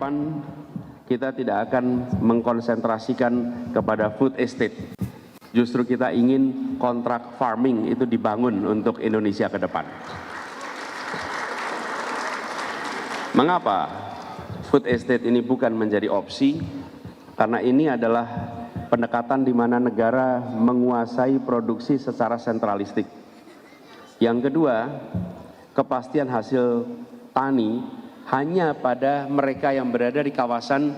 Depan kita tidak akan mengkonsentrasikan kepada food estate. Justru kita ingin kontrak farming itu dibangun untuk Indonesia ke depan. Mengapa food estate ini bukan menjadi opsi? Karena ini adalah pendekatan di mana negara menguasai produksi secara sentralistik. Yang kedua, kepastian hasil tani hanya pada mereka yang berada di kawasan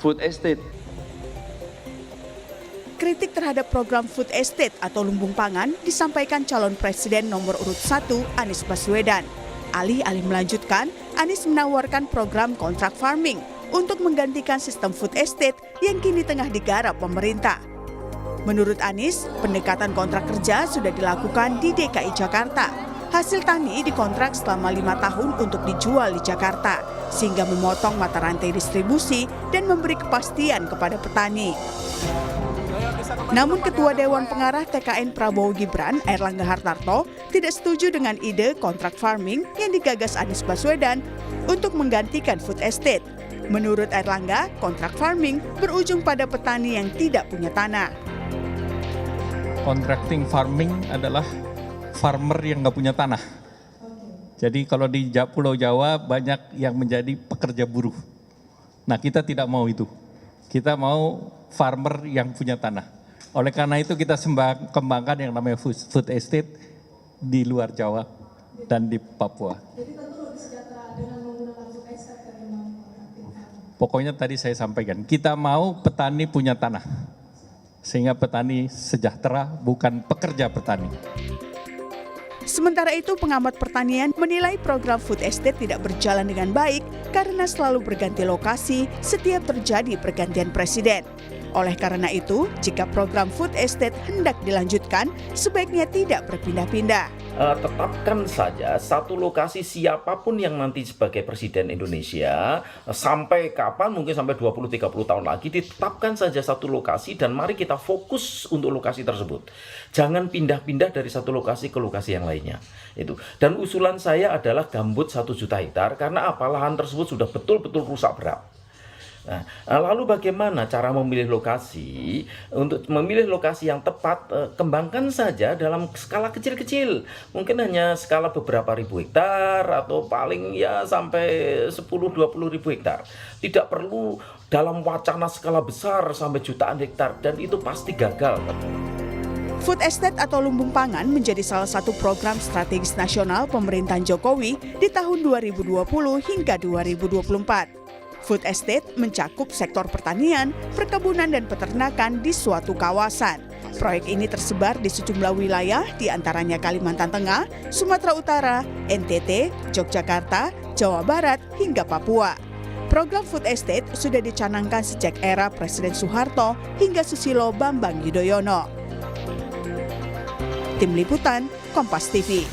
food estate. Kritik terhadap program food estate atau lumbung pangan disampaikan calon presiden nomor urut 1 Anies Baswedan. Alih-alih melanjutkan, Anies menawarkan program kontrak farming untuk menggantikan sistem food estate yang kini tengah digarap pemerintah. Menurut Anies, pendekatan kontrak kerja sudah dilakukan di DKI Jakarta. Hasil tani dikontrak selama 5 tahun untuk dijual di Jakarta, sehingga memotong mata rantai distribusi dan memberi kepastian kepada petani. Namun Ketua Dewan Pengarah TKN Prabowo Gibran, Airlangga Hartarto, tidak setuju dengan ide kontrak farming yang digagas Anies Baswedan untuk menggantikan food estate. Menurut Airlangga, kontrak farming berujung pada petani yang tidak punya tanah. Contracting farming adalah farmer yang nggak punya tanah. Jadi kalau di Pulau Jawa banyak yang menjadi pekerja buruh. Nah, kita tidak mau itu. Kita mau farmer yang punya tanah. Oleh karena itu kita kembangkan yang namanya food estate di luar Jawa dan di Papua. Jadi tentu lebih sejahtera dengan menggunakan food estate dari Pokoknya tadi saya sampaikan, kita mau petani punya tanah. Sehingga petani sejahtera, bukan pekerja petani. Sementara itu, pengamat pertanian menilai program food estate tidak berjalan dengan baik karena selalu berganti lokasi setiap terjadi pergantian presiden. Oleh karena itu, jika program food estate hendak dilanjutkan, sebaiknya tidak berpindah-pindah. Tetapkan saja satu lokasi siapapun yang nanti sebagai presiden Indonesia, sampai kapan, mungkin sampai 20-30 tahun lagi, ditetapkan saja satu lokasi dan mari kita fokus untuk lokasi tersebut. Jangan pindah-pindah dari satu lokasi ke lokasi yang lainnya. Itu. Dan usulan saya adalah gambut 1 juta hektar, karena apa? Lahan tersebut sudah betul-betul rusak berat. Nah, lalu bagaimana cara memilih lokasi? Untuk memilih lokasi yang tepat, kembangkan saja dalam skala kecil-kecil. Mungkin hanya skala beberapa ribu hektar atau paling ya sampai 10-20 ribu hektar. Tidak perlu dalam wacana skala besar sampai jutaan hektar, dan itu pasti gagal. Food estate atau lumbung pangan menjadi salah satu program strategis nasional pemerintahan Jokowi di tahun 2020 hingga 2024. Food estate mencakup sektor pertanian, perkebunan, dan peternakan di suatu kawasan. Proyek ini tersebar di sejumlah wilayah, di antaranya Kalimantan Tengah, Sumatera Utara, NTT, Yogyakarta, Jawa Barat, hingga Papua. Program food estate sudah dicanangkan sejak era Presiden Soeharto hingga Susilo Bambang Yudhoyono. Tim Liputan, Kompas TV.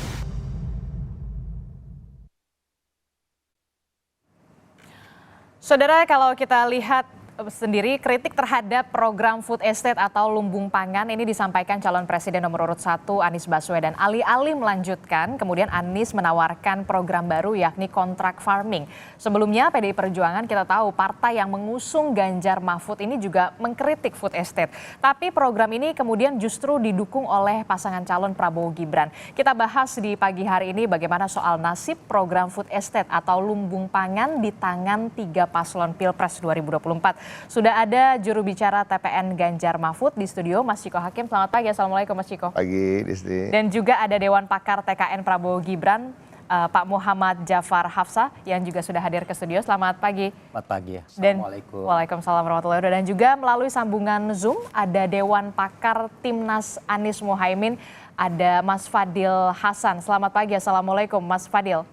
Saudara, kalau kita lihat sendiri, kritik terhadap program food estate atau lumbung pangan ini disampaikan calon presiden nomor urut 1 Anies Baswedan. Alih-alih melanjutkan, kemudian Anies menawarkan program baru yakni kontrak farming. Sebelumnya PDI Perjuangan kita tahu partai yang mengusung Ganjar Mahfud ini juga mengkritik food estate. Tapi program ini kemudian justru didukung oleh pasangan calon Prabowo Gibran. Kita bahas di pagi hari ini bagaimana soal nasib program food estate atau lumbung pangan di tangan 3 paslon Pilpres 2024. Sudah ada juru bicara TPN Ganjar Mahfud di studio, Mas Ciko Hakim. Selamat pagi, Assalamualaikum Mas Ciko. Pagi, Disti. Dan juga ada Dewan Pakar TKN Prabowo Gibran, Pak Muhammad Jafar Hafsah, yang juga sudah hadir ke studio. Selamat pagi. Selamat pagi, Assalamualaikum. Waalaikumsalam warahmatullahi wabarakatuh. Dan juga melalui sambungan Zoom ada Dewan Pakar Timnas Anies Mohaimin, ada Mas Fadil Hasan. Selamat pagi, Assalamualaikum Mas Fadil.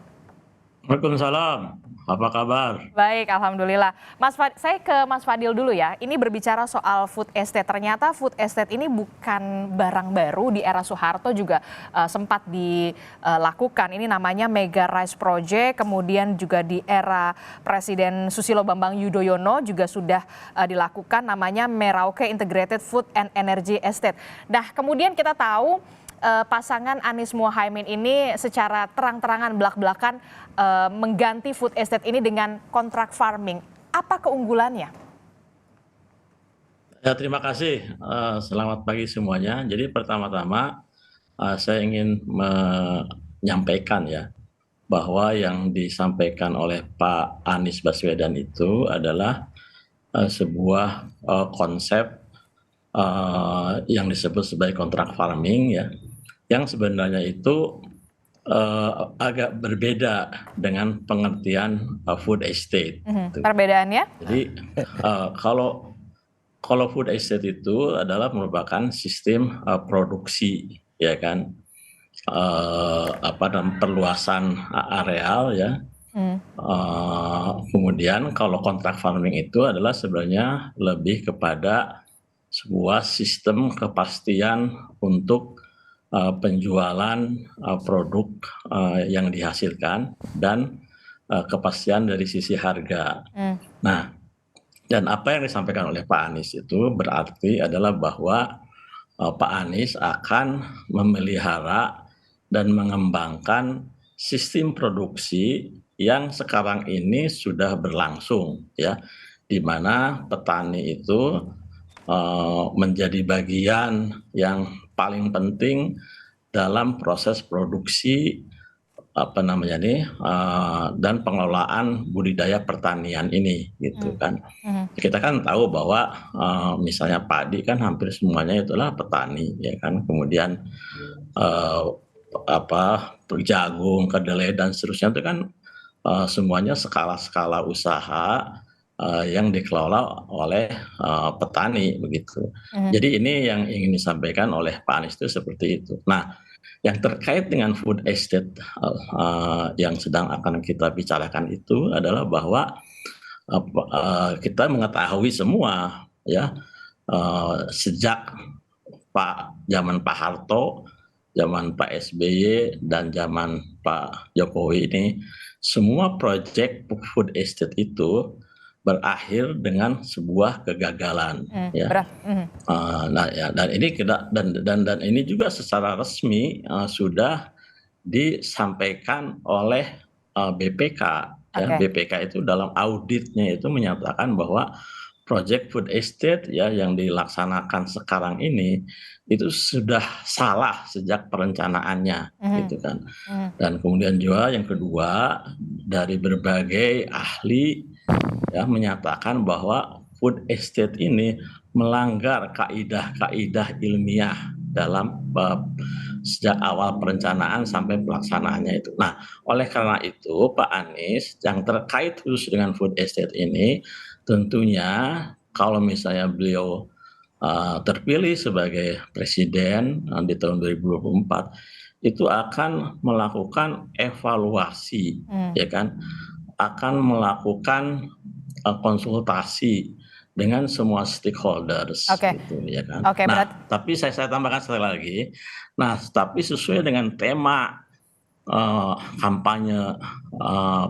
Waalaikumsalam. Apa kabar? Baik, alhamdulillah. Saya ke Mas Fadil dulu ya. Ini berbicara soal food estate. Ternyata food estate ini bukan barang baru, di era Soeharto juga sempat dilakukan. Ini namanya Mega Rice Project. Kemudian juga di era Presiden Susilo Bambang Yudhoyono juga sudah dilakukan, namanya Merauke Integrated Food and Energy Estate. Nah, kemudian kita tahu pasangan Anies Mohaimin ini secara terang-terangan belak-belakan mengganti food estate ini dengan kontrak farming. Apa keunggulannya? Ya, terima kasih. Selamat pagi semuanya. Jadi pertama-tama saya ingin menyampaikan ya bahwa yang disampaikan oleh Pak Anies Baswedan itu adalah sebuah konsep yang disebut sebagai kontrak farming ya, yang sebenarnya itu agak berbeda dengan pengertian food estate. Perbedaannya? Jadi kalau food estate itu adalah merupakan sistem produksi, ya kan, dan perluasan areal ya. Kemudian kalau kontrak farming itu adalah sebenarnya lebih kepada sebuah sistem kepastian untuk penjualan produk yang dihasilkan dan kepastian dari sisi harga. Nah, dan apa yang disampaikan oleh Pak Anies itu berarti adalah bahwa Pak Anies akan memelihara dan mengembangkan sistem produksi yang sekarang ini sudah berlangsung ya, di mana petani itu menjadi bagian yang paling penting dalam proses produksi dan pengelolaan budidaya pertanian ini gitu kan. Kita kan tahu bahwa misalnya padi kan hampir semuanya itulah petani ya kan. Kemudian jagung, kedelai dan seterusnya itu kan semuanya skala-skala usaha yang dikelola oleh petani begitu. Jadi ini yang ingin disampaikan oleh Pak Anies itu seperti itu. Nah, yang terkait dengan food estate yang sedang akan kita bicarakan itu adalah bahwa kita mengetahui semua ya, sejak zaman Pak Harto, zaman Pak SBY dan zaman Pak Jokowi ini, semua proyek food estate itu berakhir dengan sebuah kegagalan ya. Dan ini dan ini juga secara resmi sudah disampaikan oleh BPK ya. BPK itu dalam auditnya itu menyatakan bahwa proyek food estate ya yang dilaksanakan sekarang ini itu sudah salah sejak perencanaannya gitu kan. Dan kemudian juga yang kedua, dari berbagai ahli ya menyatakan bahwa food estate ini melanggar kaidah-kaidah ilmiah dalam sejak awal perencanaan sampai pelaksanaannya itu. Nah, oleh karena itu Pak Anies yang terkait khusus dengan food estate ini, tentunya kalau misalnya beliau terpilih sebagai presiden di tahun 2024, itu akan melakukan evaluasi ya kan, akan melakukan konsultasi dengan semua stakeholders gitu ya kan. Tapi saya tambahkan sekali lagi, nah tapi sesuai dengan tema kampanye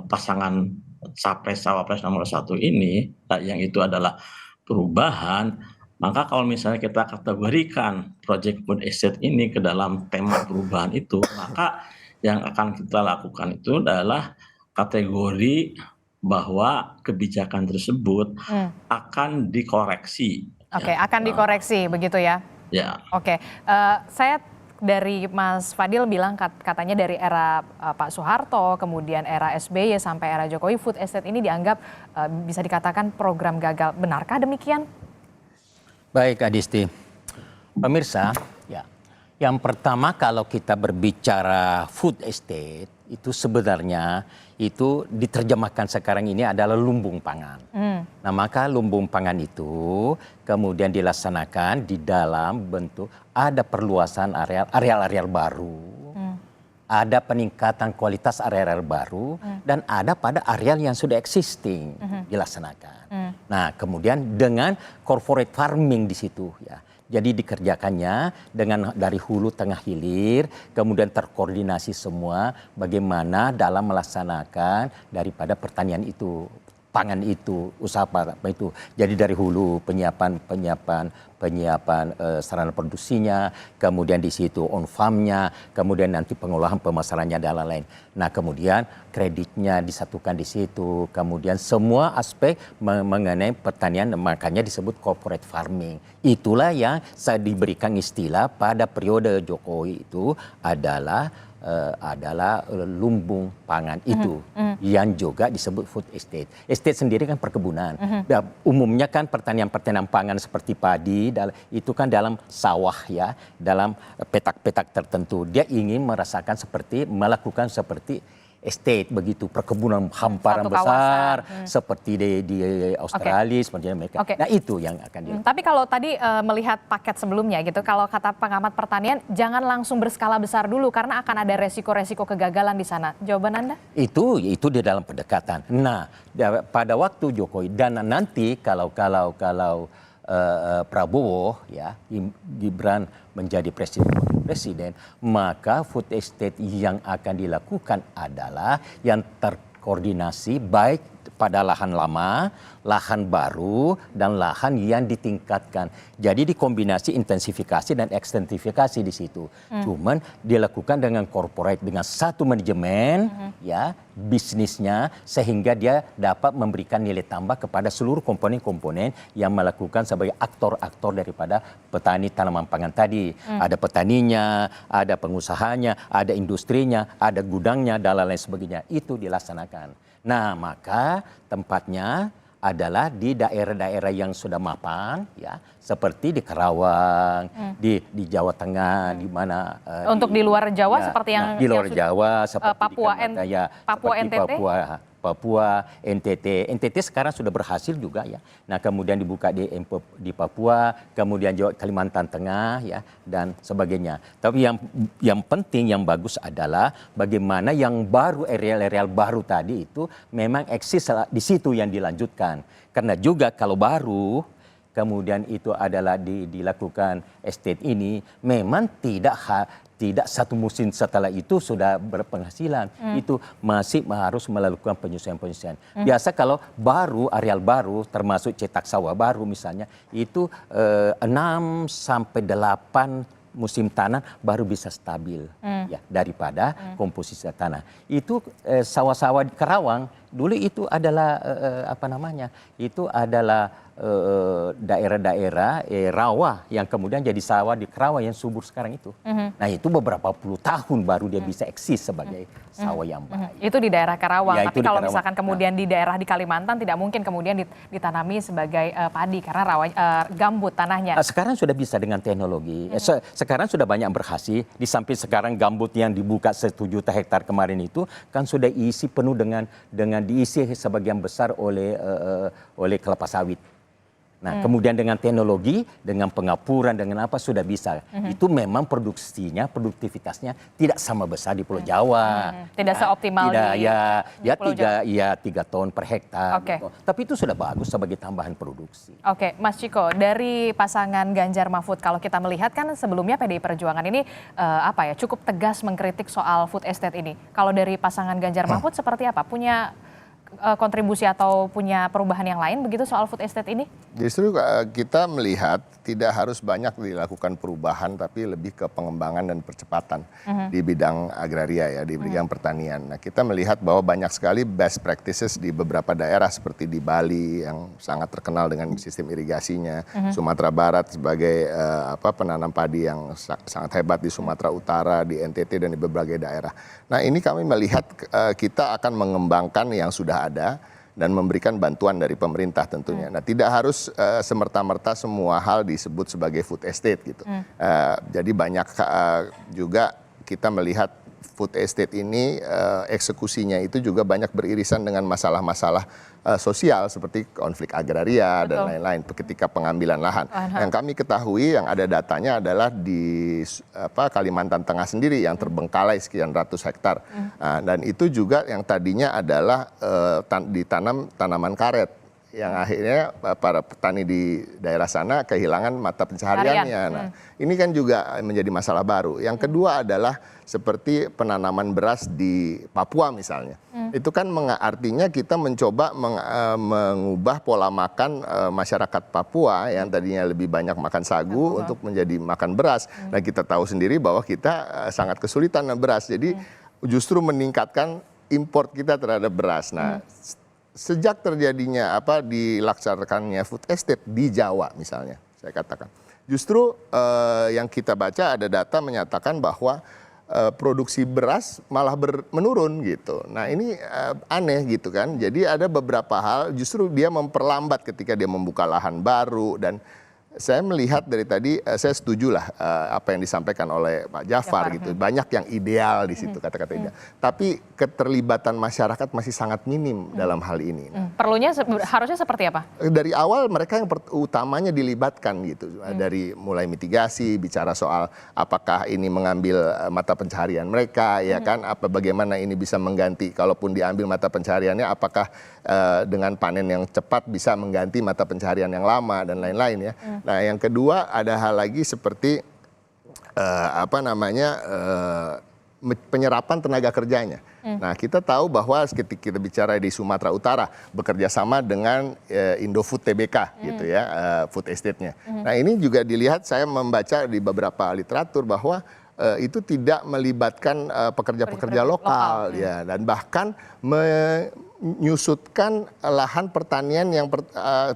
pasangan Capres-Cawapres nomor 1 ini, yang itu adalah perubahan, maka kalau misalnya kita kategorikan proyek food estate ini ke dalam tema perubahan itu, maka yang akan kita lakukan itu adalah kategori bahwa kebijakan tersebut akan dikoreksi. Akan dikoreksi begitu ya? Ya. Saya dari Mas Fadil bilang katanya dari era Pak Soeharto, kemudian era SBY sampai era Jokowi, food estate ini dianggap bisa dikatakan program gagal. Benarkah demikian? Baik, Adisti. Pemirsa, ya. Yang pertama kalau kita berbicara food estate, itu sebenarnya itu diterjemahkan sekarang ini adalah lumbung pangan. Nah, maka lumbung pangan itu kemudian dilaksanakan di dalam bentuk ada perluasan areal baru, ada peningkatan kualitas areal baru, dan ada pada areal yang sudah existing dilaksanakan. Nah, kemudian dengan corporate farming di situ ya. Jadi dikerjakannya dengan dari hulu tengah hilir, kemudian terkoordinasi semua bagaimana dalam melaksanakan daripada pertanian itu, pangan itu, usaha apa itu. Jadi dari hulu penyiapan penyiapan sarana produksinya, kemudian di situ on farmnya, kemudian nanti pengolahan pemasarannya dan lain-lain. Nah kemudian kreditnya disatukan di situ, kemudian semua aspek mengenai pertanian, makanya disebut corporate farming. Itulah yang saya diberikan istilah pada periode Jokowi itu adalah lumbung pangan itu yang juga disebut food estate. Estate sendiri kan perkebunan. Umumnya kan pertanian pangan seperti padi itu kan dalam sawah ya, dalam petak-petak tertentu. Dia ingin melakukan seperti estate begitu, perkebunan hamparan besar seperti di Australia seperti Amerika. Nah itu yang akan dilakukan. Tapi kalau tadi melihat paket sebelumnya gitu, kalau kata pengamat pertanian jangan langsung berskala besar dulu karena akan ada resiko-resiko kegagalan di sana. Jawaban Anda? Itu di dalam pendekatan. Nah pada waktu Jokowi dan nanti kalau Prabowo ya Gibran menjadi presiden, maka food estate yang akan dilakukan adalah yang terkoordinasi baik pada lahan lama, lahan baru, dan lahan yang ditingkatkan. Jadi dikombinasi intensifikasi dan ekstensifikasi di situ. Cuman dilakukan dengan corporate, dengan satu manajemen ya bisnisnya, sehingga dia dapat memberikan nilai tambah kepada seluruh komponen-komponen yang melakukan sebagai aktor-aktor daripada petani tanaman pangan tadi. Ada petaninya, ada pengusahanya, ada industrinya, ada gudangnya, dan lain-lain sebagainya. Itu dilaksanakan. Nah, maka tempatnya adalah di daerah-daerah yang sudah mapan, ya, seperti di Karawang, di Jawa Tengah, di mana untuk di luar Jawa seperti yang di luar Jawa, seperti Papua, Papua, NTT sekarang sudah berhasil juga ya. Nah kemudian dibuka di Papua, kemudian Jawa, Kalimantan Tengah ya dan sebagainya. Tapi yang penting, yang bagus adalah bagaimana yang baru, areal baru tadi itu memang eksis di situ yang dilanjutkan. Karena juga kalau baru kemudian itu adalah dilakukan estate ini, memang tidak satu musim setelah itu sudah berpenghasilan. Itu masih harus melakukan penyesuaian. Biasa kalau baru, areal baru, termasuk cetak sawah baru misalnya, itu 6 sampai 8 musim tanam baru bisa stabil ya daripada komposisi tanah. Itu sawah-sawah di Karawang dulu itu adalah itu adalah daerah-daerah rawa yang kemudian jadi sawah di Karawang yang subur sekarang itu. Nah itu beberapa puluh tahun baru dia bisa eksis sebagai sawah yang baik. Itu di daerah Karawang. Ya, tapi kalau misalkan kemudian di daerah di Kalimantan tidak mungkin kemudian ditanami sebagai padi karena gambut tanahnya. Sekarang sudah bisa dengan teknologi. Sekarang sudah banyak berhasil. Di samping sekarang gambut yang dibuka 1 juta hektar kemarin itu kan sudah isi penuh dengan diisi sebagian besar oleh kelapa sawit. Nah, kemudian dengan teknologi, dengan pengapuran, dengan apa sudah bisa. Itu memang produktivitasnya tidak sama besar di Pulau Jawa. Tidak seoptimal di Pulau Jawa. 3 ton per hektar. Okay. Gitu. Tapi itu sudah bagus sebagai tambahan produksi. Oke, Mas Ciko, dari pasangan Ganjar Mahfud, kalau kita melihat kan sebelumnya PDI Perjuangan ini cukup tegas mengkritik soal food estate ini. Kalau dari pasangan Ganjar Mahfud seperti apa? Punya kontribusi atau punya perubahan yang lain begitu soal food estate ini? Justru kita melihat tidak harus banyak dilakukan perubahan, tapi lebih ke pengembangan dan percepatan di bidang agraria ya, di bidang pertanian. Nah, kita melihat bahwa banyak sekali best practices di beberapa daerah seperti di Bali yang sangat terkenal dengan sistem irigasinya, Sumatera Barat sebagai penanam padi yang sangat hebat di Sumatera Utara, di NTT dan di berbagai daerah. Nah, ini kami melihat kita akan mengembangkan yang sudah ada dan memberikan bantuan dari pemerintah tentunya. Nah, tidak harus semerta-merta semua hal disebut sebagai food estate gitu. Jadi banyak juga kita melihat food estate ini eksekusinya itu juga banyak beririsan dengan masalah-masalah sosial seperti konflik agraria dan lain-lain ketika pengambilan lahan. Yang kami ketahui yang ada datanya adalah di Kalimantan Tengah sendiri yang terbengkalai sekian ratus hektar. Dan itu juga yang tadinya adalah ditanam tanaman karet. yang akhirnya para petani di daerah sana kehilangan mata pencahariannya. Nah, ini kan juga menjadi masalah baru. Yang kedua adalah seperti penanaman beras di Papua misalnya. Itu kan artinya kita mencoba mengubah pola makan masyarakat Papua yang tadinya lebih banyak makan sagu untuk menjadi makan beras. Nah, kita tahu sendiri bahwa kita sangat kesulitan beras. Jadi justru meningkatkan import kita terhadap beras. Nah, sejak terjadinya dilaksanakannya food estate di Jawa misalnya, saya katakan, justru yang kita baca ada data menyatakan bahwa produksi beras malah menurun gitu. Nah, ini aneh gitu kan. Jadi ada beberapa hal justru dia memperlambat ketika dia membuka lahan baru. Dan saya melihat dari tadi, saya setuju lah apa yang disampaikan oleh Pak Jafar gitu. Banyak yang ideal di situ, kata-kata ideal. Tapi keterlibatan masyarakat masih sangat minim dalam hal ini. Perlunya harusnya seperti apa? Dari awal mereka yang utamanya dilibatkan gitu. Dari mulai mitigasi, bicara soal apakah ini mengambil mata pencaharian mereka, ya kan? Bagaimana ini bisa mengganti, kalaupun diambil mata pencahariannya, apakah dengan panen yang cepat bisa mengganti mata pencaharian yang lama dan lain-lain ya. Nah, yang kedua ada hal lagi seperti penyerapan tenaga kerjanya. Nah, kita tahu bahwa ketika kita bicara di Sumatera Utara bekerja sama dengan Indofood Tbk gitu ya, food estate-nya. Nah, ini juga dilihat, saya membaca di beberapa literatur bahwa itu tidak melibatkan pekerja-pekerja lokal ya, dan bahkan menyusutkan lahan pertanian yang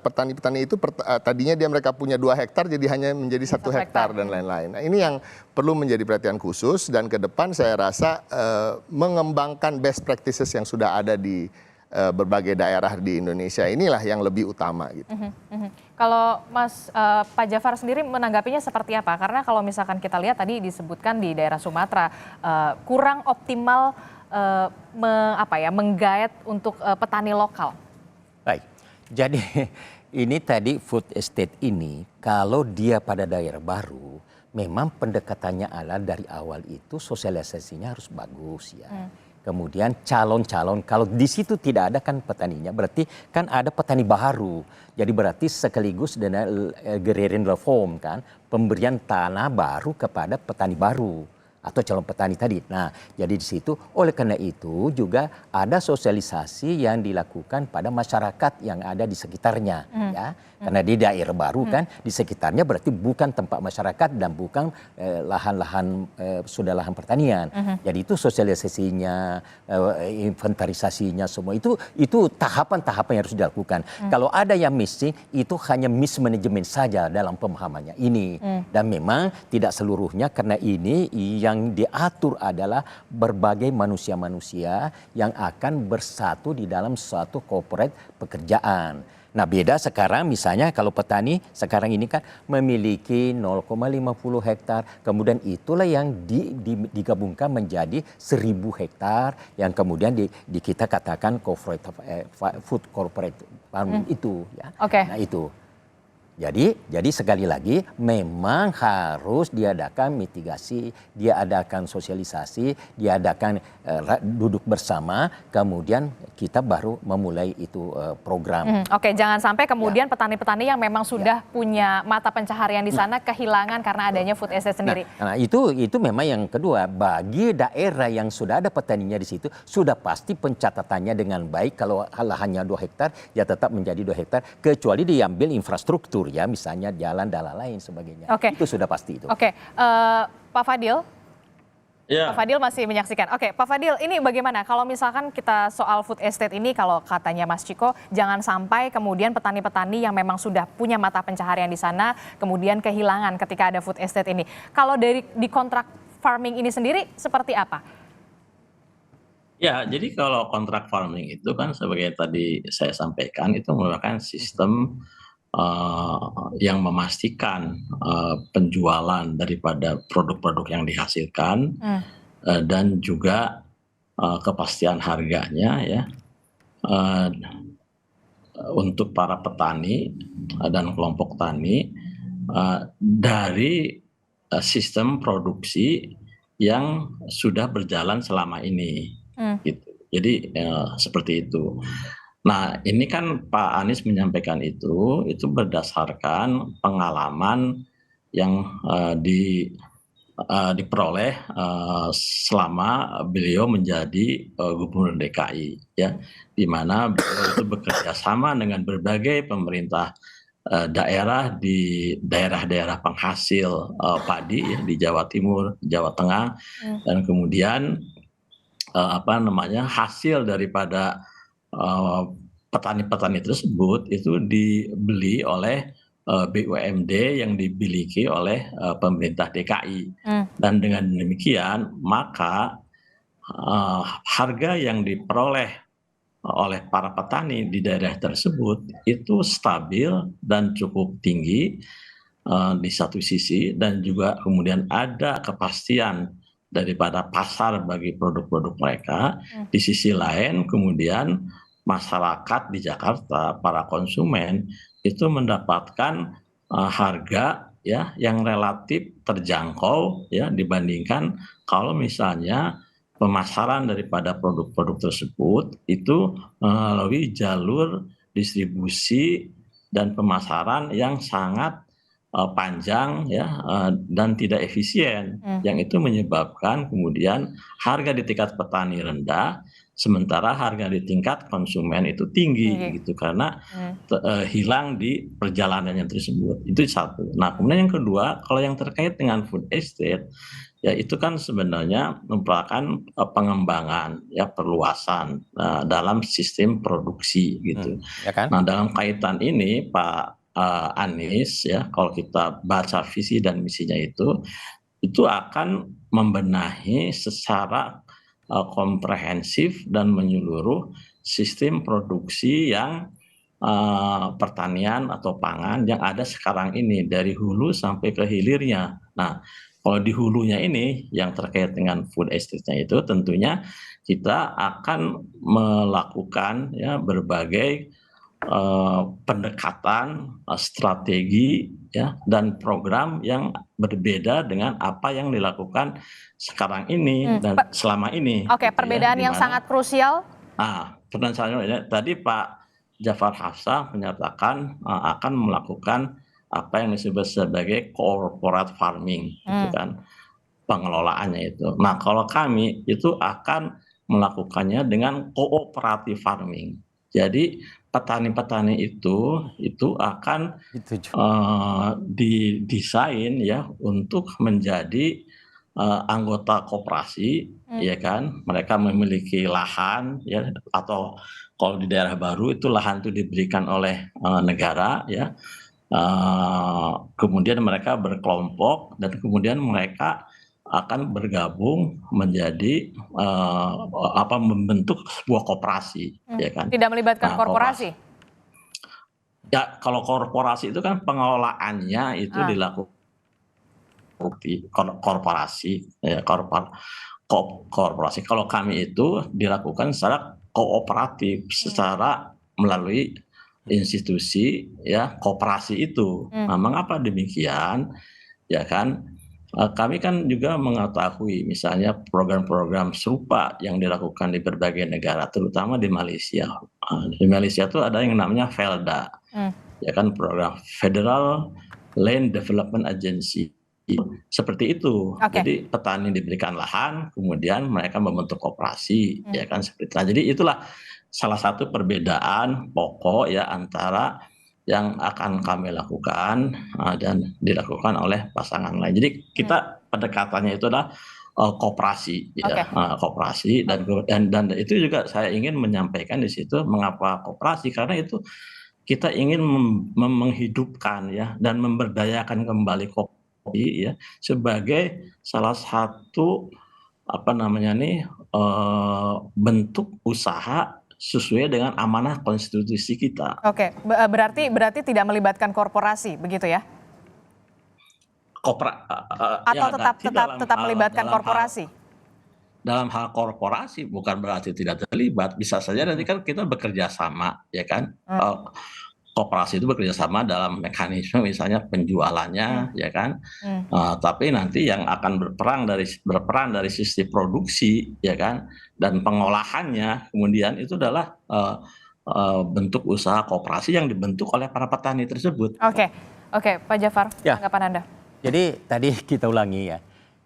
petani-petani itu tadinya mereka punya 2 hektar jadi hanya menjadi 1 hektar dan lain-lain. Nah, ini yang perlu menjadi perhatian khusus, dan ke depan saya rasa mengembangkan best practices yang sudah ada di berbagai daerah di Indonesia inilah yang lebih utama gitu. Kalau Pak Jafar sendiri menanggapinya seperti apa? Karena kalau misalkan kita lihat tadi disebutkan di daerah Sumatera kurang optimal menggait untuk petani lokal. Baik, jadi ini tadi food estate ini kalau dia pada daerah baru, memang pendekatannya adalah dari awal itu sosialisasinya harus bagus ya. Kemudian calon-calon, kalau di situ tidak ada kan petaninya, berarti kan ada petani baru. Jadi berarti sekaligus dengan agrarian reform kan, pemberian tanah baru kepada petani baru atau calon petani tadi. Nah, jadi di situ oleh karena itu juga ada sosialisasi yang dilakukan pada masyarakat yang ada di sekitarnya ya. Karena di daerah baru kan di sekitarnya berarti bukan tempat masyarakat dan bukan lahan-lahan sudah lahan pertanian. Jadi itu sosialisasinya, inventarisasinya semua itu tahapan-tahapan yang harus dilakukan. Kalau ada yang missing itu hanya mismanagement saja dalam pemahamannya ini. Dan memang tidak seluruhnya, karena ini yang diatur adalah berbagai manusia-manusia yang akan bersatu di dalam suatu corporate pekerjaan. Nah, beda sekarang misalnya kalau petani sekarang ini kan memiliki 0,50 hektar, kemudian itulah yang digabungkan menjadi 1.000 hektar yang kemudian kita katakan food corporate farming itu ya. Nah, itu. Jadi sekali lagi memang harus diadakan mitigasi, diadakan sosialisasi, diadakan duduk bersama, kemudian kita baru memulai itu program. Oke, jangan sampai kemudian petani-petani yang memang sudah punya mata pencaharian di sana kehilangan karena adanya food estate sendiri. Nah, itu memang yang kedua, bagi daerah yang sudah ada petaninya di situ sudah pasti pencatatannya dengan baik. Kalau lahannya 2 hektar ya tetap menjadi 2 hektar, kecuali diambil infrastruktur ya, misalnya jalan dan lain sebagainya. Itu sudah pasti itu. Pak Fadil. Ya. Pak Fadil masih menyaksikan. Pak Fadil, ini bagaimana kalau misalkan kita soal food estate ini, kalau katanya Mas Ciko, jangan sampai kemudian petani-petani yang memang sudah punya mata pencaharian di sana kemudian kehilangan ketika ada food estate ini. Kalau di kontrak farming ini sendiri seperti apa? Ya, jadi kalau kontrak farming itu kan sebagai tadi saya sampaikan itu merupakan sistem yang memastikan penjualan daripada produk-produk yang dihasilkan dan juga kepastian harganya ya untuk para petani dan kelompok tani dari sistem produksi yang sudah berjalan selama ini gitu. Jadi seperti itu. Nah, ini kan Pak Anies menyampaikan itu berdasarkan pengalaman yang diperoleh selama beliau menjadi Gubernur DKI, ya, di mana beliau itu bekerja sama dengan berbagai pemerintah daerah di daerah-daerah penghasil padi, ya, di Jawa Timur, Jawa Tengah, dan kemudian hasil daripada petani-petani tersebut itu dibeli oleh BUMD yang dimiliki oleh pemerintah DKI. Dan dengan demikian maka harga yang diperoleh oleh para petani di daerah tersebut itu stabil dan cukup tinggi di satu sisi, dan juga kemudian ada kepastian daripada pasar bagi produk-produk mereka. Di sisi lain kemudian masyarakat di Jakarta, para konsumen itu mendapatkan harga, ya, yang relatif terjangkau, ya, dibandingkan kalau misalnya pemasaran daripada produk-produk tersebut itu melalui jalur distribusi dan pemasaran yang sangat panjang, ya, dan tidak efisien, yang itu menyebabkan kemudian harga di tingkat petani rendah, sementara harga di tingkat konsumen itu tinggi, gitu, karena hilang di perjalanannya tersebut. Itu satu. Nah, kemudian yang kedua, kalau yang terkait dengan food estate, ya, itu kan sebenarnya merupakan pengembangan, ya, perluasan dalam sistem produksi, gitu. Ya kan? Nah, dalam kaitan ini Pak Anies, ya, kalau kita baca visi dan misinya itu akan membenahi secara komprehensif dan menyeluruh sistem produksi yang pertanian atau pangan yang ada sekarang ini dari hulu sampai ke hilirnya. Nah, kalau di hulunya ini yang terkait dengan food estate-nya itu tentunya kita akan melakukan, ya, berbagai pendekatan, strategi, ya, dan program yang berbeda dengan apa yang dilakukan sekarang ini dan selama ini. Oke, gitu, perbedaan ya, yang sangat krusial. Pertanyaan tadi Pak Jafar Hafsah menyatakan akan melakukan apa yang disebut sebagai corporate farming, gitu kan, pengelolaannya itu. Nah, kalau kami itu akan melakukannya dengan cooperative farming. Jadi petani-petani itu akan didesain, ya, untuk menjadi anggota koperasi, ya kan. Mereka memiliki lahan, ya, atau kalau di daerah baru itu lahan itu diberikan oleh negara, ya. Kemudian mereka berkelompok dan kemudian mereka akan bergabung menjadi membentuk sebuah koperasi, ya kan. Tidak melibatkan korporasi. Ya, kalau korporasi itu kan pengelolaannya itu dilakukan korporasi, ya, korporasi. Kalau kami itu dilakukan secara kooperatif, secara melalui institusi, ya, koperasi itu. Nah, mengapa demikian? Ya kan, kami kan juga mengetahui misalnya program-program serupa yang dilakukan di berbagai negara, terutama di Malaysia. Di Malaysia itu ada yang namanya FELDA, ya kan, program Federal Land Development Agency. Seperti itu. Jadi petani diberikan lahan, kemudian mereka membentuk koperasi, ya kan, seperti itu. Jadi itulah salah satu perbedaan pokok, ya, antara yang akan kami lakukan dan dilakukan oleh pasangan lain. Jadi kita pendekatannya itu adalah koperasi, ya, koperasi, dan itu juga saya ingin menyampaikan di situ mengapa koperasi, karena itu kita ingin menghidupkan, ya, dan memberdayakan kembali kopi, ya, sebagai salah satu bentuk usaha sesuai dengan amanah konstitusi kita. Oke, berarti tidak melibatkan korporasi, begitu ya? Atau tetap melibatkan korporasi? Dalam hal korporasi bukan berarti tidak terlibat, bisa saja nanti kan kita bekerja sama, ya kan. Koperasi itu bekerja sama dalam mekanisme misalnya penjualannya, ya kan. Tapi nanti yang akan berperan dari sisi produksi, ya kan, dan pengolahannya kemudian itu adalah bentuk usaha koperasi yang dibentuk oleh para petani tersebut. Oke, Pak Jafar, Ya. tanggapan Anda? Jadi tadi kita ulangi ya,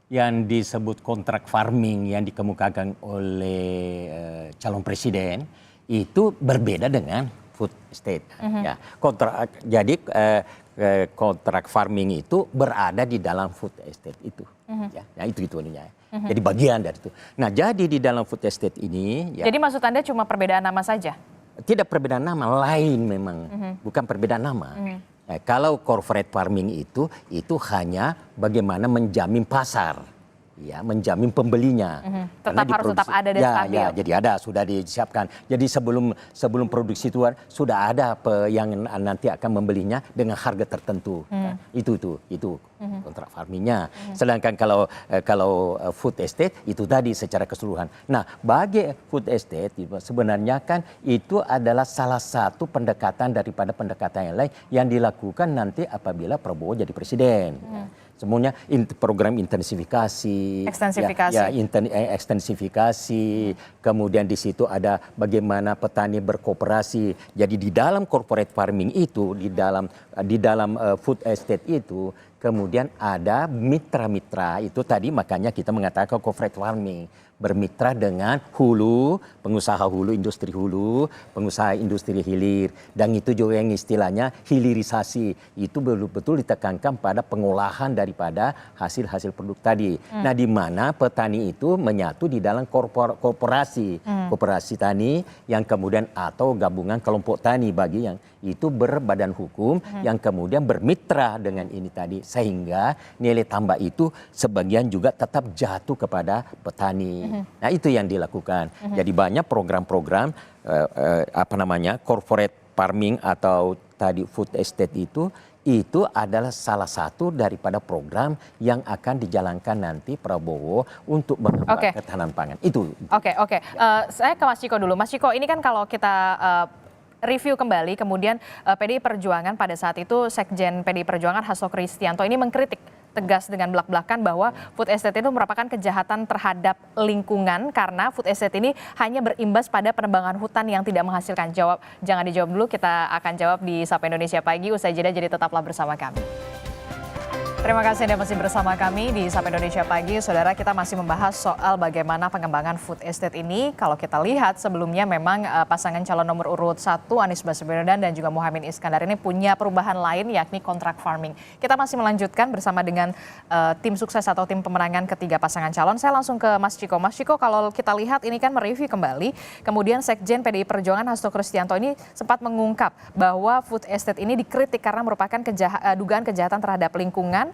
yang disebut kontrak farming yang dikemukakan oleh calon presiden itu berbeda dengan food estate. Ya, kontrak farming itu berada di dalam food estate itu. Ya, itu ininya. Jadi bagian dari itu. Nah, jadi di dalam food estate ini, ya, Jadi maksud Anda cuma perbedaan nama saja? tidak perbedaan nama, lain memang, bukan perbedaan nama. Kalau corporate farming itu hanya bagaimana menjamin pasar, ya, menjamin pembelinya. Tetap harus tetap ada dan stabil. Ya, jadi ada, sudah disiapkan. Jadi sebelum produksi itu sudah ada yang nanti akan membelinya dengan harga tertentu. Nah, itu kontrak farmingnya. Sedangkan kalau food estate itu tadi secara keseluruhan. Nah, bagi food estate sebenarnya kan itu adalah salah satu pendekatan daripada pendekatan yang lain yang dilakukan nanti apabila Prabowo jadi presiden. Semuanya program intensifikasi, Ekstensifikasi. ekstensifikasi. Kemudian di situ ada bagaimana petani berkooperasi. Jadi di dalam corporate farming itu, di dalam food estate itu, kemudian ada mitra-mitra. Itu tadi makanya kita mengatakan corporate farming. Bermitra dengan hulu, pengusaha hulu, industri hulu, pengusaha industri hilir. Dan itu juga yang istilahnya hilirisasi. Itu betul-betul ditekankan pada pengolahan daripada hasil-hasil produk tadi. Nah, di mana petani itu menyatu di dalam korporasi. Koperasi tani yang kemudian atau gabungan kelompok tani bagi yang itu berbadan hukum yang kemudian bermitra dengan ini tadi. Sehingga nilai tambah itu sebagian juga tetap jatuh kepada petani. Nah, itu yang dilakukan. Jadi banyak program-program corporate farming atau tadi food estate itu adalah salah satu daripada program yang akan dijalankan nanti Prabowo untuk mengembangkan ketahanan pangan. Itu. Oke. Saya ke Mas Ciko dulu. Mas Ciko, ini kan kalau kita review kembali, kemudian PDI Perjuangan pada saat itu Sekjen PDI Perjuangan Hasto Kristianto ini mengkritik tegas dengan belak-belakan bahwa food estate itu merupakan kejahatan terhadap lingkungan karena food estate ini hanya berimbas pada penebangan hutan yang tidak menghasilkan. Jangan dijawab dulu, kita akan jawab di Sapa Indonesia Pagi usai jeda, jadi tetaplah bersama kami. Terima kasih Anda masih bersama kami di Sapa Indonesia Pagi. Saudara, kita masih membahas soal bagaimana pengembangan food estate ini. Kalau kita lihat sebelumnya memang pasangan calon nomor urut 1 Anies Baswedan dan juga Muhaimin Iskandar ini punya perubahan lain yakni kontrak farming. Kita masih melanjutkan bersama dengan tim sukses atau tim pemenangan ketiga pasangan calon. Saya langsung ke Mas Ciko. Mas Ciko, kalau kita lihat ini kan mereview kembali. Kemudian Sekjen PDI Perjuangan Hasto Kristianto ini sempat mengungkap bahwa food estate ini dikritik karena merupakan dugaan kejahatan terhadap lingkungan,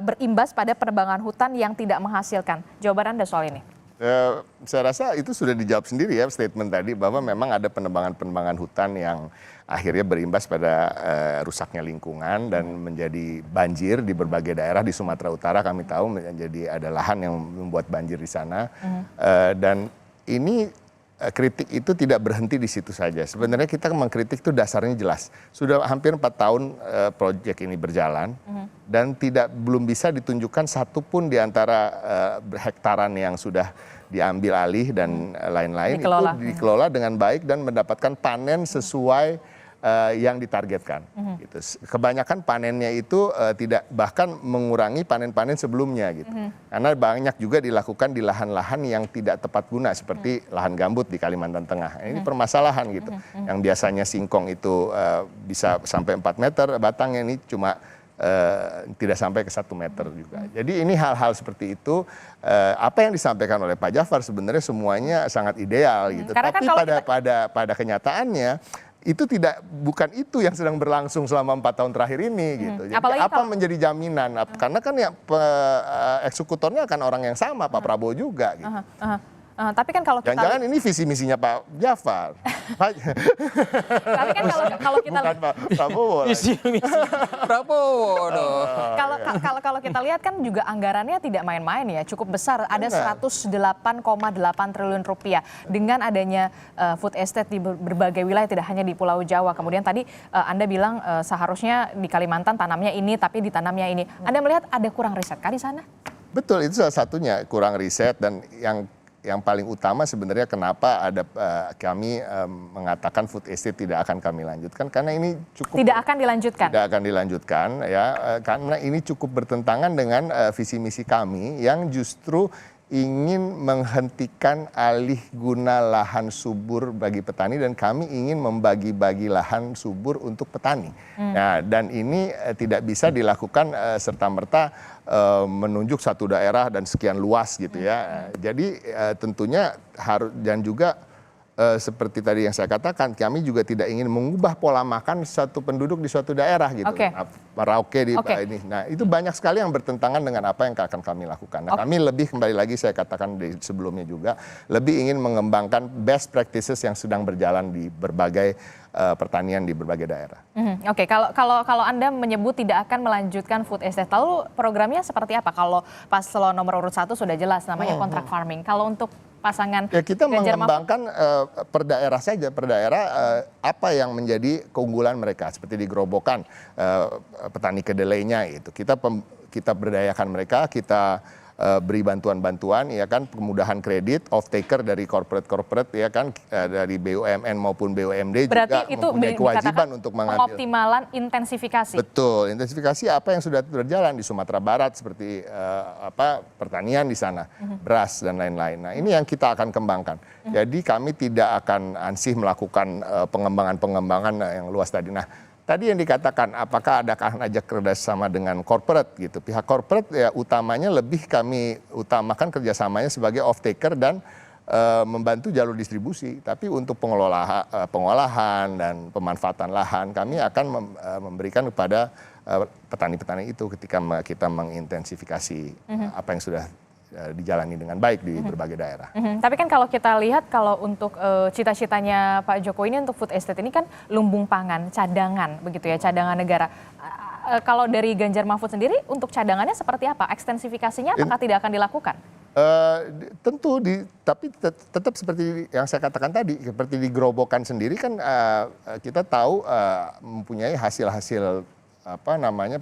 berimbas pada penebangan hutan yang tidak menghasilkan. Jawaban Anda soal ini? Saya rasa itu sudah dijawab sendiri ya statement tadi bahwa memang ada penebangan hutan yang akhirnya berimbas pada rusaknya lingkungan dan menjadi banjir di berbagai daerah di Sumatera Utara. Kami tahu menjadi ada lahan yang membuat banjir di sana. Dan ini kritik itu tidak berhenti di situ saja. Sebenarnya kita mengkritik itu dasarnya jelas. Sudah hampir 4 tahun proyek ini berjalan dan belum bisa ditunjukkan satupun di antara hektaran yang sudah diambil alih dan lain-lain itu dikelola dengan baik dan mendapatkan panen sesuai yang ditargetkan. Gitu. Kebanyakan panennya itu tidak bahkan mengurangi panen-panen sebelumnya gitu. Karena banyak juga dilakukan di lahan-lahan yang tidak tepat guna seperti lahan gambut di Kalimantan Tengah. Ini permasalahan gitu. Yang biasanya singkong itu bisa sampai 4 meter, batangnya ini cuma tidak sampai ke 1 meter juga. Jadi ini hal-hal seperti itu apa yang disampaikan oleh Pak Jafar sebenarnya semuanya sangat ideal gitu. Tapi pada kenyataannya itu bukan itu yang sedang berlangsung selama 4 tahun terakhir ini gitu. Jadi apa menjadi jaminan? Karena kan ya eksekutornya akan orang yang sama, Pak Prabowo juga gitu. Tapi kan kalau kita jangan-jangan ini visi misinya Pak Jafar. Tapi kan kalau kita bukan Pak Prabowo. Visi Prabowo. Kalau kita lihat kan juga anggarannya tidak main-main ya, cukup besar. Ada 108,8 triliun rupiah dengan adanya food estate di berbagai wilayah, tidak hanya di Pulau Jawa. Kemudian tadi Anda bilang seharusnya di Kalimantan tanamnya ini, tapi ditanamnya ini. Anda melihat ada kurang riset kah di sana? Betul, itu salah satunya kurang riset dan yang yang paling utama sebenarnya kenapa ada kami mengatakan food estate tidak akan kami lanjutkan, karena ini cukup Tidak akan dilanjutkan. tidak akan dilanjutkan ya, karena ini cukup bertentangan dengan visi misi kami yang justru ingin menghentikan alih guna lahan subur bagi petani, dan kami ingin membagi-bagi lahan subur untuk petani. Nah, dan ini tidak bisa dilakukan serta-merta menunjuk satu daerah dan sekian luas gitu ya. Jadi tentunya harus, dan juga seperti tadi yang saya katakan, kami juga tidak ingin mengubah pola makan satu penduduk di suatu daerah gitu. Oke. Merauke di Oke. ini. Nah, itu banyak sekali yang bertentangan dengan apa yang akan kami lakukan. Nah, kami lebih, kembali lagi saya katakan di sebelumnya juga, lebih ingin mengembangkan best practices yang sedang berjalan di berbagai pertanian di berbagai daerah. Oke, kalau Anda menyebut tidak akan melanjutkan food estate, lalu programnya seperti apa? Kalau paslon nomor urut 1 sudah jelas namanya contract farming. Kalau untuk pasangan Ya, kita Ganjar Mahfud, mengembangkan per daerah saja, per daerah apa yang menjadi keunggulan mereka, seperti di Gerobokan petani kedelainya itu. Kita berdayakan mereka, kita beri bantuan-bantuan, ya kan, kemudahan kredit, off taker dari corporate ya kan, dari BUMN maupun BUMD berarti juga itu mempunyai kewajiban dikatakan untuk mengambil. pengoptimalan intensifikasi. Betul, intensifikasi apa yang sudah berjalan di Sumatera Barat seperti pertanian di sana, beras dan lain-lain. Nah, ini yang kita akan kembangkan. Jadi kami tidak akan ansih melakukan pengembangan-pengembangan yang luas tadi. Nah, tadi yang dikatakan apakah akan ajak kerjasama dengan corporate gitu. Pihak corporate ya utamanya lebih kami utamakan kerjasamanya sebagai off taker dan membantu jalur distribusi. Tapi untuk pengolahan dan pemanfaatan lahan kami akan memberikan kepada petani-petani itu ketika kita mengintensifikasi apa yang sudah dijalani dengan baik di berbagai daerah. Tapi kan kalau kita lihat, kalau untuk cita-citanya Pak Jokowi ini untuk food estate ini kan lumbung pangan, cadangan begitu ya, cadangan negara. Kalau dari Ganjar Mahfud sendiri untuk cadangannya seperti apa? Ekstensifikasinya apakah tidak akan dilakukan? Tentu, tapi tetap seperti yang saya katakan tadi, seperti di Gerobokan sendiri kan kita tahu mempunyai hasil-hasil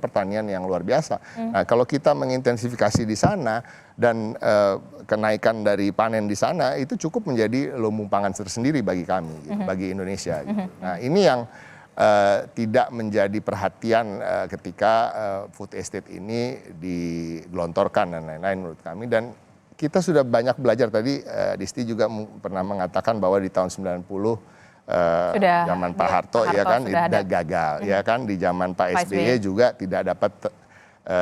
pertanian yang luar biasa. Nah, kalau kita mengintensifikasi di sana dan kenaikan dari panen di sana itu cukup menjadi lumbung pangan tersendiri bagi kami, gitu, bagi Indonesia. Gitu. Nah, ini yang tidak menjadi perhatian ketika food estate ini digelontorkan dan lain-lain menurut kami. Dan kita sudah banyak belajar tadi, Disti juga pernah mengatakan bahwa di tahun 90 zaman Pak Harto ya kan tidak gagal, ya kan, di zaman Pak SBY juga tidak dapat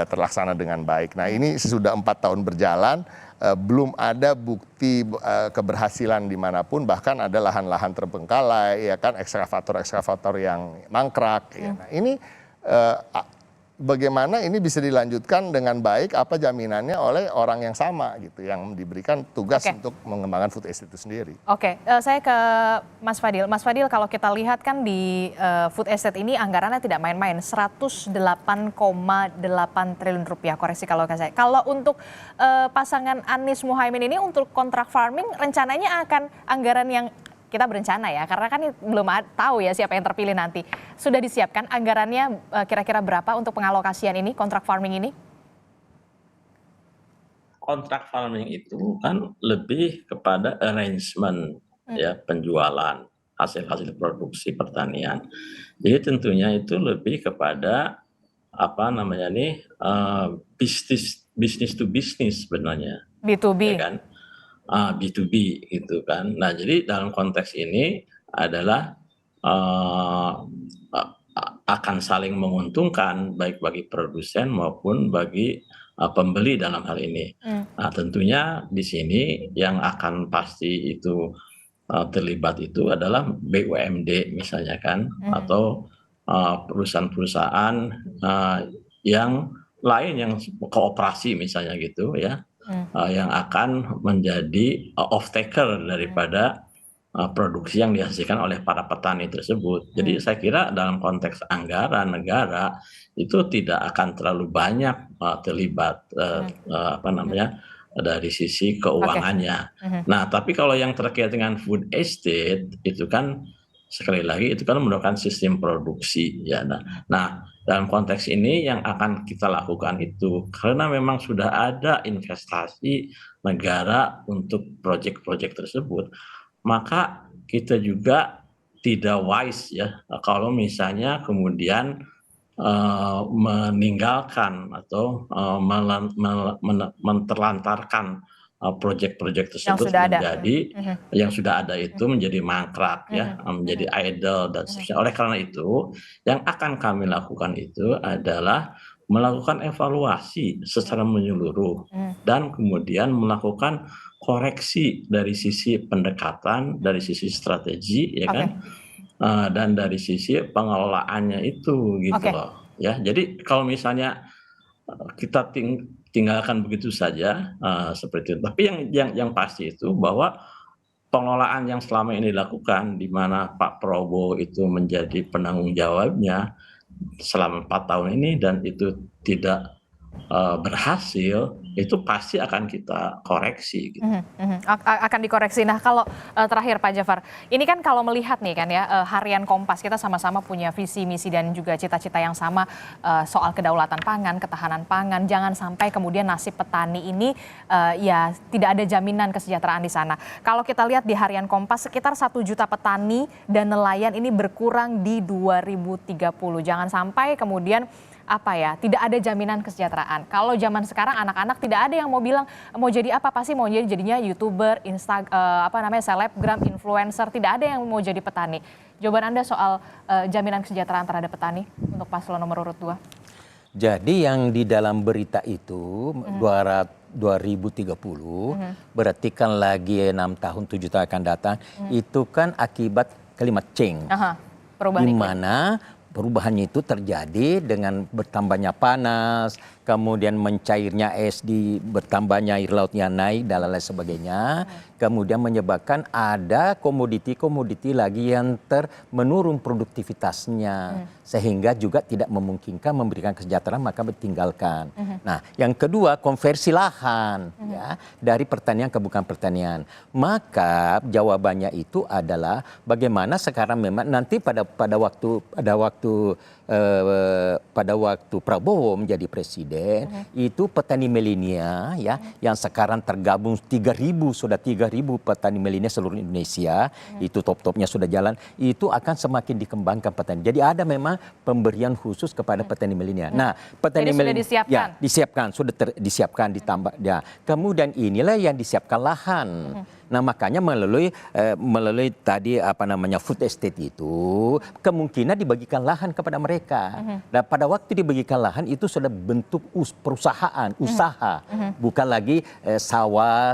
terlaksana dengan baik. Nah, ini sesudah 4 tahun berjalan, belum ada bukti keberhasilan dimanapun, bahkan ada lahan-lahan terbengkalai, ya kan, ekskavator yang mangkrak. Ya. Nah, ini bagaimana ini bisa dilanjutkan dengan baik, apa jaminannya oleh orang yang sama gitu, yang diberikan tugas untuk mengembangkan food estate itu sendiri. Oke, saya ke Mas Fadil. Mas Fadil, kalau kita lihat kan di food estate ini anggarannya tidak main-main, 108,8 triliun rupiah, koreksi kalau saya. Kalau untuk pasangan Anies Muhaimin ini untuk kontrak farming rencananya akan anggaran yang kita berencana ya, karena kan belum tahu ya siapa yang terpilih nanti. Sudah disiapkan anggarannya kira-kira berapa untuk pengalokasian ini, kontrak farming ini? Kontrak farming itu kan lebih kepada arrangement ya, penjualan hasil-hasil produksi pertanian. Jadi tentunya itu lebih kepada bisnis to bisnis sebenarnya. B2B. Ya kan? B2B gitu kan. Nah, jadi dalam konteks ini adalah akan saling menguntungkan baik bagi produsen maupun bagi pembeli dalam hal ini. Nah, tentunya di sini yang akan pasti itu terlibat itu adalah BUMD misalnya kan, atau perusahaan-perusahaan yang lain yang kooperasi misalnya gitu ya. Yang akan menjadi off taker daripada produksi yang dihasilkan oleh para petani tersebut. Jadi saya kira dalam konteks anggaran negara itu tidak akan terlalu banyak terlibat dari sisi keuangannya. Nah, tapi kalau yang terkait dengan food estate itu kan sekali lagi itu kan merupakan sistem produksi ya. Nah, dalam konteks ini yang akan kita lakukan itu karena memang sudah ada investasi negara untuk proyek-proyek tersebut, maka kita juga tidak wise ya kalau misalnya kemudian meninggalkan atau menterlantarkan proyek-proyek tersebut yang sudah ada itu menjadi mangkrak ya, menjadi idle dan seterusnya. Oleh karena itu, yang akan kami lakukan itu adalah melakukan evaluasi secara menyeluruh dan kemudian melakukan koreksi dari sisi pendekatan, dari sisi strategi, ya kan, dan dari sisi pengelolaannya itu gitu loh. Ya, jadi kalau misalnya kita tinggalkan begitu saja seperti itu. Tapi yang pasti itu bahwa pengelolaan yang selama ini dilakukan, di mana Pak Prabowo itu menjadi penanggung jawabnya selama 4 tahun ini dan itu tidak berhasil, itu pasti akan kita koreksi. Gitu. Akan dikoreksi. Nah kalau terakhir Pak Jafar, ini kan kalau melihat nih kan ya, harian Kompas kita sama-sama punya visi, misi dan juga cita-cita yang sama soal kedaulatan pangan, ketahanan pangan. Jangan sampai kemudian nasib petani ini ya tidak ada jaminan kesejahteraan di sana. Kalau kita lihat di harian Kompas, sekitar 1 juta petani dan nelayan ini berkurang di 2030. Jangan sampai kemudian tidak ada jaminan kesejahteraan. Kalau zaman sekarang anak-anak tidak ada yang mau bilang mau jadi apa, pasti mau jadinya YouTuber, selebgram, influencer, tidak ada yang mau jadi petani. Jawaban Anda soal jaminan kesejahteraan terhadap petani untuk paslon nomor urut 2? Jadi yang di dalam berita itu 2030 berarti kan lagi 6 tahun 7 tahun akan datang, itu kan akibat climate change. Di mana perubahannya itu terjadi dengan bertambahnya panas, kemudian mencairnya es, bertambahnya air lautnya naik dan lain sebagainya, kemudian menyebabkan ada komoditi-komoditi lagi yang menurun produktivitasnya, sehingga juga tidak memungkinkan memberikan kesejahteraan, maka ditinggalkan. Nah, yang kedua konversi lahan ya dari pertanian ke bukan pertanian. Maka jawabannya itu adalah bagaimana sekarang memang nanti pada waktu Prabowo menjadi presiden, itu petani milenial ya yang sekarang tergabung 3.000 petani milenial seluruh Indonesia, itu top-topnya sudah jalan, itu akan semakin dikembangkan petani. Jadi ada memang pemberian khusus kepada petani milenial. Nah, petani milenial sudah disiapkan ditambah ya. Kemudian inilah yang disiapkan lahan. Nah, makanya melalui tadi food estate itu kemungkinan dibagikan lahan kepada mereka. Dan pada waktu dibagikan lahan itu sudah bentuk perusahaan, usaha, bukan lagi sawah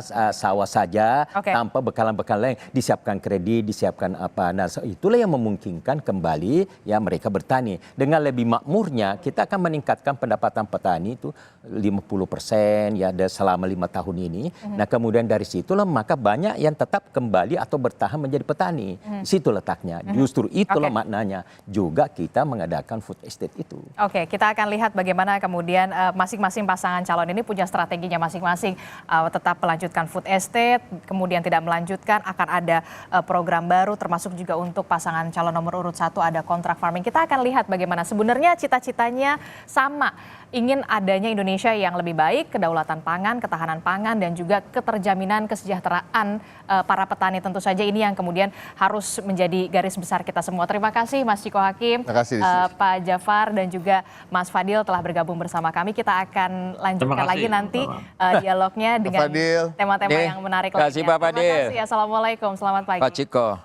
saja tanpa bekalan-bekalan lain, disiapkan kredit, disiapkan apa. Nah, itulah yang memungkinkan kembali ya mereka bertani. Dengan lebih makmurnya kita akan meningkatkan pendapatan petani itu 50% ya selama 5 tahun ini. Nah, kemudian dari situlah maka banyak yang tetap kembali atau bertahan menjadi petani. Situ letaknya. Justru itulah maknanya juga kita mengadakan food estate itu. Oke, kita akan lihat bagaimana kemudian masing-masing pasangan calon ini punya strateginya masing-masing. Tetap melanjutkan food estate, kemudian tidak melanjutkan, akan ada program baru termasuk juga untuk pasangan calon nomor urut 1 ada kontrak farming. Kita akan lihat bagaimana sebenarnya cita-citanya sama. Ingin adanya Indonesia yang lebih baik, kedaulatan pangan, ketahanan pangan, dan juga keterjaminan kesejahteraan para petani. Tentu saja ini yang kemudian harus menjadi garis besar kita semua. Terima kasih Mas Ciko Hakim, Pak Jafar, dan juga Mas Fadil telah bergabung bersama kami. Kita akan lanjutkan lagi nanti dialognya dengan tema-tema yang menarik lainnya. Terima kasih Pak Fadil. Terima kasih. Assalamualaikum, selamat pagi. Pak Ciko.